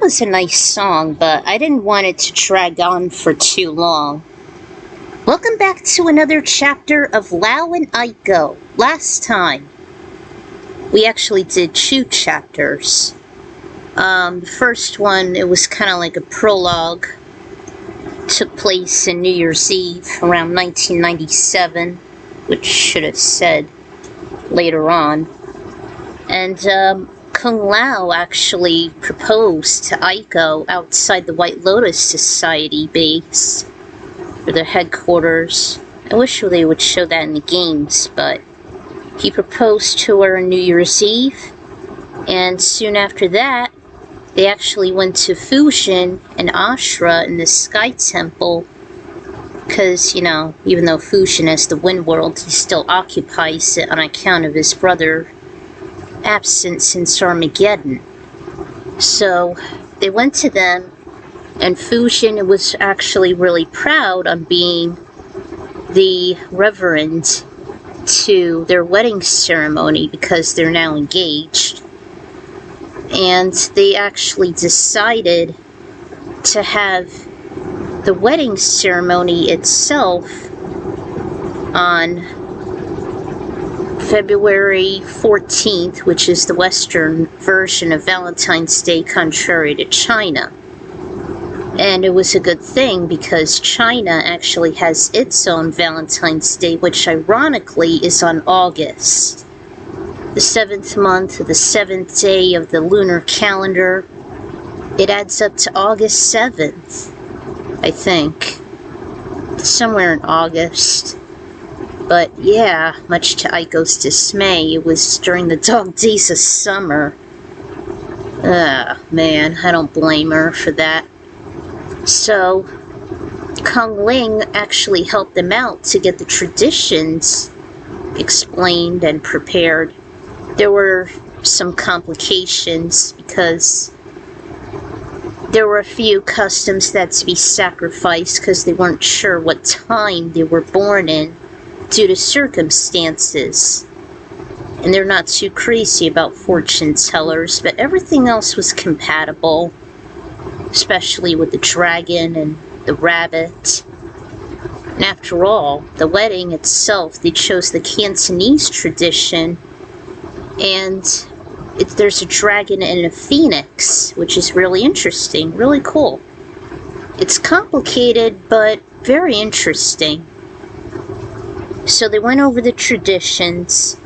was a nice song, but I didn't want it to drag on for too long. Welcome back to another chapter of Lao and Aiko. Last time, we actually did 2 chapters. The first one, it was kind of like a prologue. Took place in New Year's Eve around 1997, which should have said later on. And Kung Lao actually proposed to Aiko outside the White Lotus Society base, or their headquarters. I wish they would show that in the games, but he proposed to her on New Year's Eve, and soon after that, they actually went to Fujin and Ashra in the Sky Temple, because, you know, even though Fujin has the Wind World, he still occupies it on account of his brother absent since Armageddon. So they went to them, and Fujin was actually really proud on being the reverend to their wedding ceremony because they're now engaged. And they actually decided to have the wedding ceremony itself on February 14th, which is the Western version of Valentine's Day, contrary to China. And it was a good thing because China actually has its own Valentine's Day, which ironically is on August, the 7th month of the 7th day of the lunar calendar. It adds up to August 7th, I think. Somewhere in August. But yeah, much to Aiko's dismay, it was during the dog days of summer. Man, I don't blame her for that. So, Kung Ling actually helped them out to get the traditions explained and prepared. There were some complications because there were a few customs that had to be sacrificed because they weren't sure what time they were born in due to circumstances. And they're not too crazy about fortune tellers, but everything else was compatible, especially with the dragon and the rabbit. And after all, the wedding itself, they chose the Cantonese tradition, and there's a dragon and a phoenix, which is really interesting, really cool. It's complicated, but very interesting. So they went over the traditions,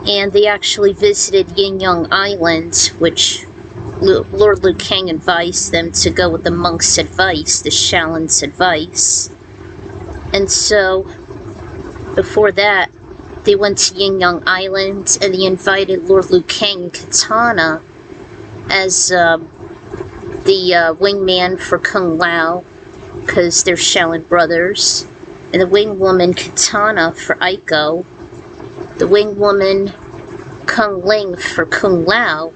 and they actually visited Yin Yang Island, which Lord Liu Kang advised them to go with the monk's advice, the Shaolin's advice. And so, before that, they went to Yin Yang Island, and they invited Lord Liu Kang and Katana as the wingman for Kung Lao, because they're Shaolin brothers, and the wing woman Katana for Aiko, the wing woman Kung Ling for Kung Lao,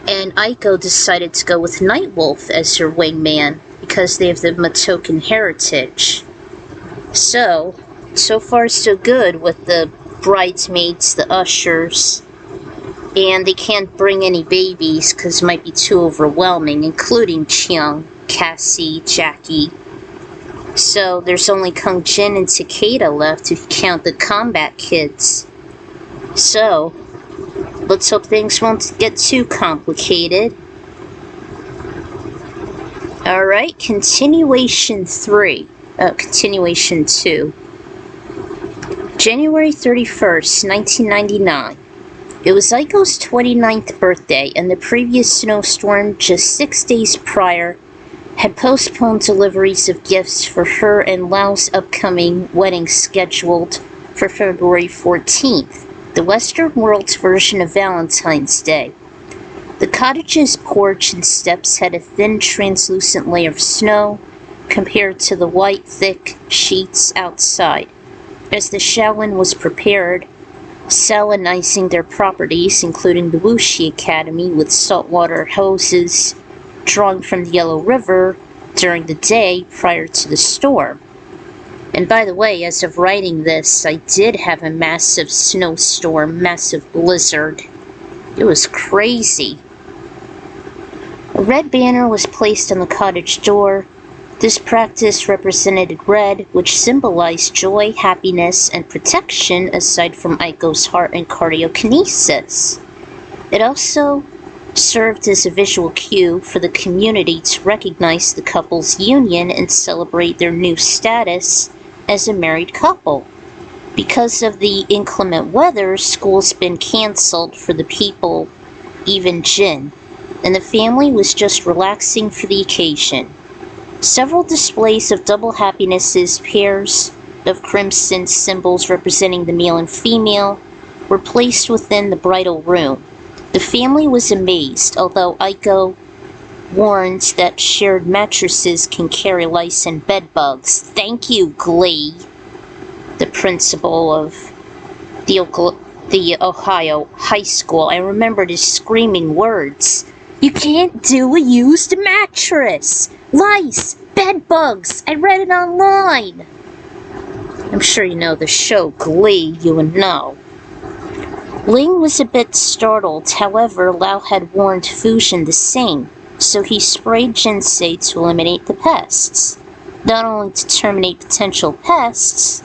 and Aiko decided to go with Nightwolf as her wingman because they have the Matokan heritage. So far so good with the bridesmaids, the ushers, and they can't bring any babies because it might be too overwhelming, including Chiang, Cassie, Jackie. So there's only Kung Jin and Takeda left if you count the combat kids. So let's hope things won't get too complicated. Alright, continuation 2. January 31st, 1999. It was Aiko's 29th birthday, and the previous snowstorm, just 6 days prior, had postponed deliveries of gifts for her and Lao's upcoming wedding scheduled for February 14th, the Western world's version of Valentine's Day. The cottage's porch and steps had a thin, translucent layer of snow compared to the white, thick sheets outside, as the Shaolin was prepared, salinizing their properties, including the Wuxi Academy, with saltwater hoses drawn from the Yellow River during the day prior to the storm. And by the way, as of writing this, I did have a massive snowstorm, massive blizzard. It was crazy. A red banner was placed on the cottage door. This practice represented red, which symbolized joy, happiness, and protection aside from Aiko's heart and cardiokinesis. It also served as a visual cue for the community to recognize the couple's union and celebrate their new status as a married couple. Because of the inclement weather, school's been canceled for the people, even Jin, and the family was just relaxing for the occasion. Several displays of double happinesses, pairs of crimson symbols representing the male and female, were placed within the bridal room. The family was amazed, although Aiko warned that shared mattresses can carry lice and bed bugs. Thank you, Glee, the principal of the Ohio high school. I remembered his screaming words. You can't do a used mattress! Lice! Bed bugs! I read it online! I'm sure you know the show Glee, you would know. Ling was a bit startled, however, Lao had warned Fujin the same, so he sprayed ginseng to eliminate the pests. Not only to terminate potential pests,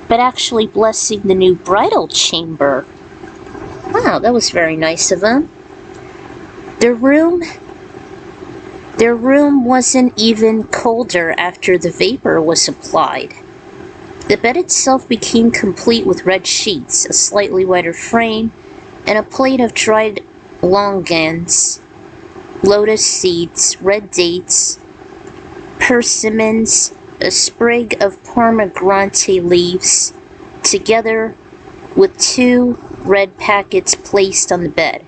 but actually blessing the new bridal chamber. Wow, that was very nice of him. Their room wasn't even colder after the vapor was applied. The bed itself became complete with red sheets, a slightly wider frame, and a plate of dried longans, lotus seeds, red dates, persimmons, a sprig of pomegranate leaves, together with 2 red packets placed on the bed.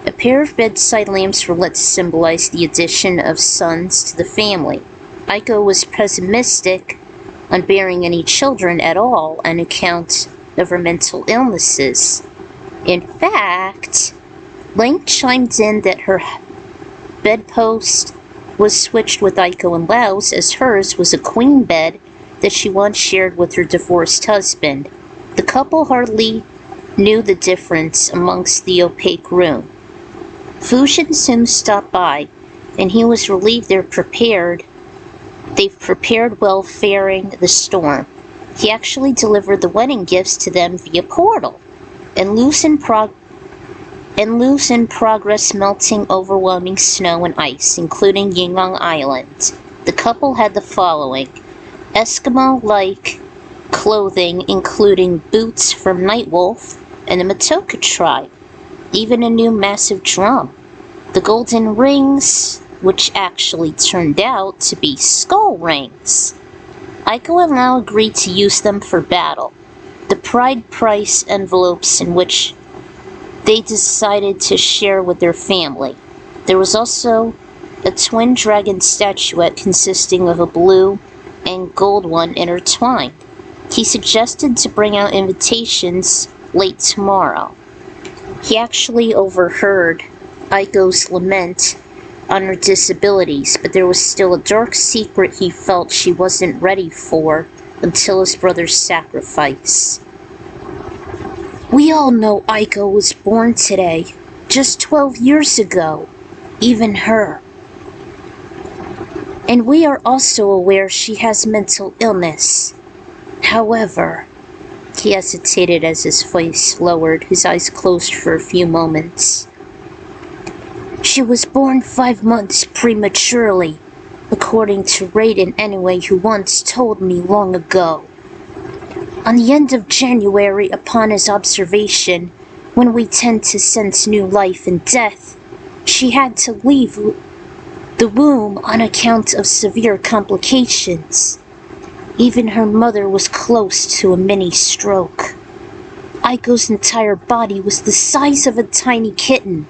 A pair of bedside lamps were lit to symbolize the addition of sons to the family. Aiko was pessimistic on bearing any children at all on account of her mental illnesses. In fact, Ling chimed in that her bedpost was switched with Aiko and Lao's, as hers was a queen bed that she once shared with her divorced husband. The couple hardly knew the difference amongst the opaque room. Fujin soon stopped by, and he was relieved they've prepared well fearing the storm. He actually delivered the wedding gifts to them via portal, and loose in progress melting overwhelming snow and ice, including Yingyang Island. The couple had the following: Eskimo-like clothing, including boots from Nightwolf and the Matoka tribe, even a new massive drum. The golden rings, which actually turned out to be skull rings. Aiko and Lao agreed to use them for battle. The pride price envelopes in which they decided to share with their family. There was also a twin dragon statuette consisting of a blue and gold one intertwined. He suggested to bring out invitations late tomorrow. He actually overheard Aiko's lament on her disabilities, but there was still a dark secret he felt she wasn't ready for until his brother's sacrifice. We all know Aiko was born today, just 12 years ago, even her. And we are also aware she has mental illness. However, he hesitated as his voice lowered, his eyes closed for a few moments. She was born 5 months prematurely, according to Raiden anyway, who once told me long ago. On the end of January, upon his observation, when we tend to sense new life and death, she had to leave the womb on account of severe complications. Even her mother was close to a mini stroke. Aiko's entire body was the size of a tiny kitten,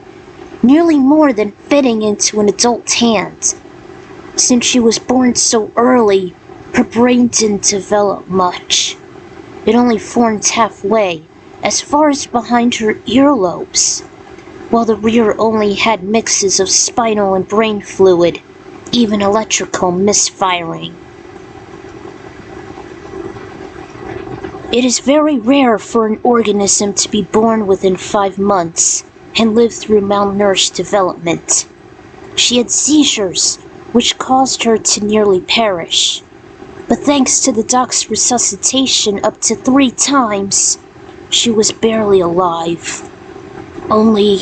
nearly more than fitting into an adult hand. Since she was born so early, her brain didn't develop much. It only formed halfway, as far as behind her earlobes, while the rear only had mixes of spinal and brain fluid, even electrical misfiring. It is very rare for an organism to be born within 5 months and live through malnourished development. She had seizures, which caused her to nearly perish. But thanks to the doc's resuscitation up to 3 times, she was barely alive. Only,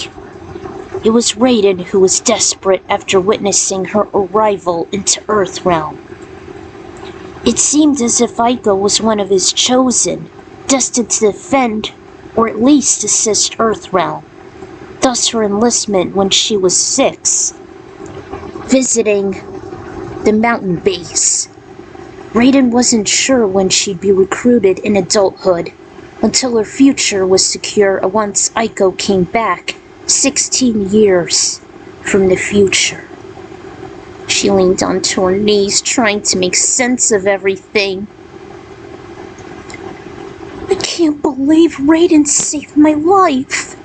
it was Raiden who was desperate after witnessing her arrival into Earthrealm. It seemed as if Aiko was one of his chosen, destined to defend, or at least assist Earthrealm. Thus her enlistment when she was 6, visiting the mountain base. Raiden wasn't sure when she'd be recruited in adulthood, until her future was secure once Aiko came back 16 years from the future. She leaned onto her knees, trying to make sense of everything. I can't believe Raiden saved my life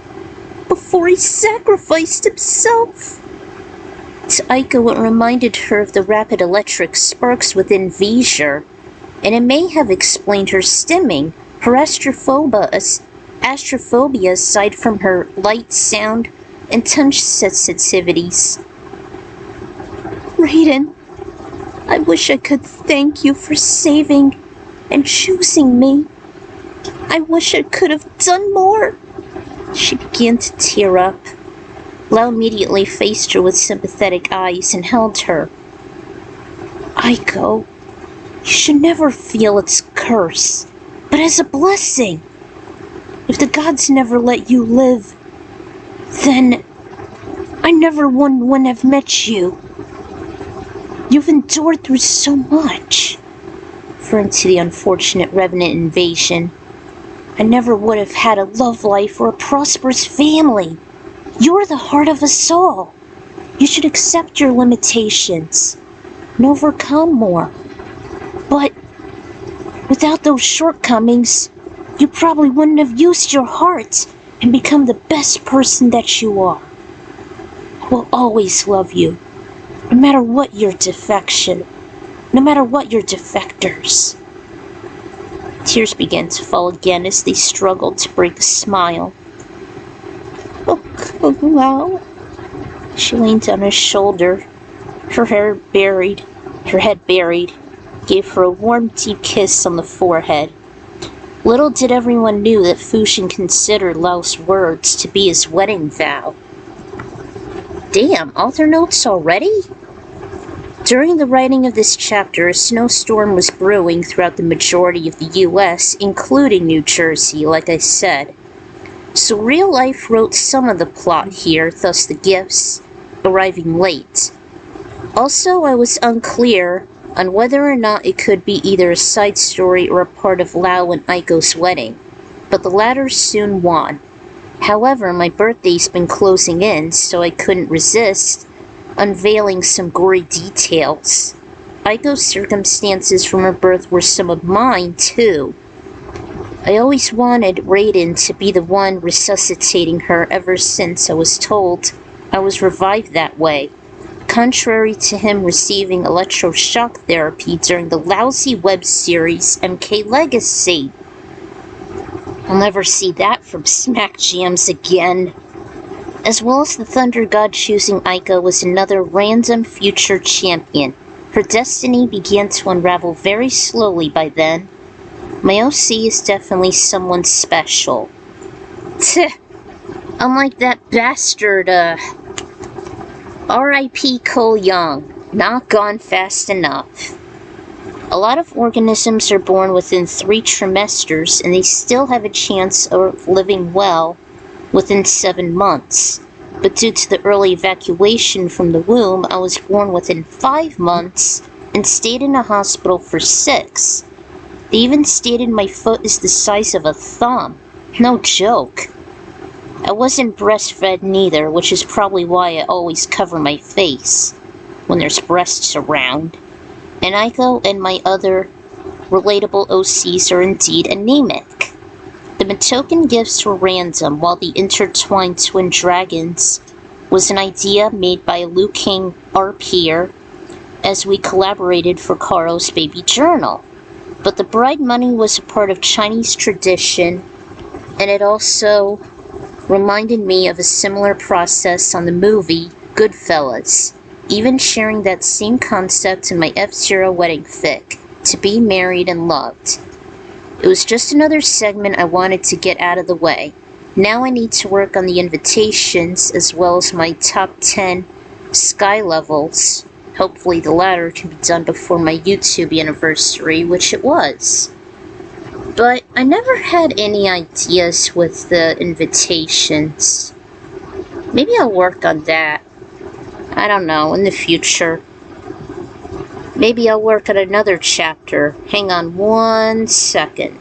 before he sacrificed himself. To Aiko, it reminded her of the rapid electric sparks within Vizure, and it may have explained her stimming, her astrophobia aside from her light, sound, and touch sensitivities. Raiden, I wish I could thank you for saving and choosing me. I wish I could have done more. She began to tear up. Lao immediately faced her with sympathetic eyes and held her. Aiko, you should never feel its curse, but as a blessing. If the gods never let you live, then I never wouldn't have met you. You've endured through so much. Referring to the unfortunate Revenant invasion, I never would have had a love life or a prosperous family. You're the heart of us all. You should accept your limitations and overcome more. But without those shortcomings, you probably wouldn't have used your heart and become the best person that you are. I will always love you, no matter what your defection, no matter what your defectors. Tears began to fall again as they struggled to break a smile. Oh, wow. She leaned on his shoulder, her head buried, gave her a warm, deep kiss on the forehead. Little did everyone knew that Fujin considered Lao's words to be his wedding vow. Damn, author notes already? During the writing of this chapter, a snowstorm was brewing throughout the majority of the US, including New Jersey, like I said. So real life wrote some of the plot here, thus the gifts arriving late. Also, I was unclear on whether or not it could be either a side story or a part of Lao and Aiko's wedding, but the latter soon won. However, my birthday's been closing in, so I couldn't resist unveiling some gory details. Aiko's circumstances from her birth were some of mine, too. I always wanted Raiden to be the one resuscitating her ever since I was told I was revived that way, contrary to him receiving electroshock therapy during the lousy web series MK Legacy. I'll never see that from Smack Jams again. As well as the Thunder God choosing Aiko was another random future champion. Her destiny began to unravel very slowly by then. My OC is definitely someone special. Tch, unlike that bastard, R.I.P. Cole Young, not gone fast enough. A lot of organisms are born within 3 trimesters, and they still have a chance of living well within 7 months. But due to the early evacuation from the womb, I was born within 5 months and stayed in a hospital for 6. They even stated my foot is the size of a thumb. No joke. I wasn't breastfed neither, which is probably why I always cover my face when there's breasts around. And Aiko and my other relatable OCs are indeed anemic. The Matoken gifts were random, while the intertwined twin dragons was an idea made by Liu King our peer as we collaborated for Karo's baby journal. But the bride money was a part of Chinese tradition, and it also reminded me of a similar process on the movie Goodfellas, even sharing that same concept in my F-Zero wedding fic, to be married and loved. It was just another segment I wanted to get out of the way. Now I need to work on the invitations as well as my top 10 sky levels. Hopefully the latter can be done before my YouTube anniversary, which it was. But I never had any ideas with the invitations. Maybe I'll work on that. I don't know, in the future. Maybe I'll work on another chapter. Hang on one second.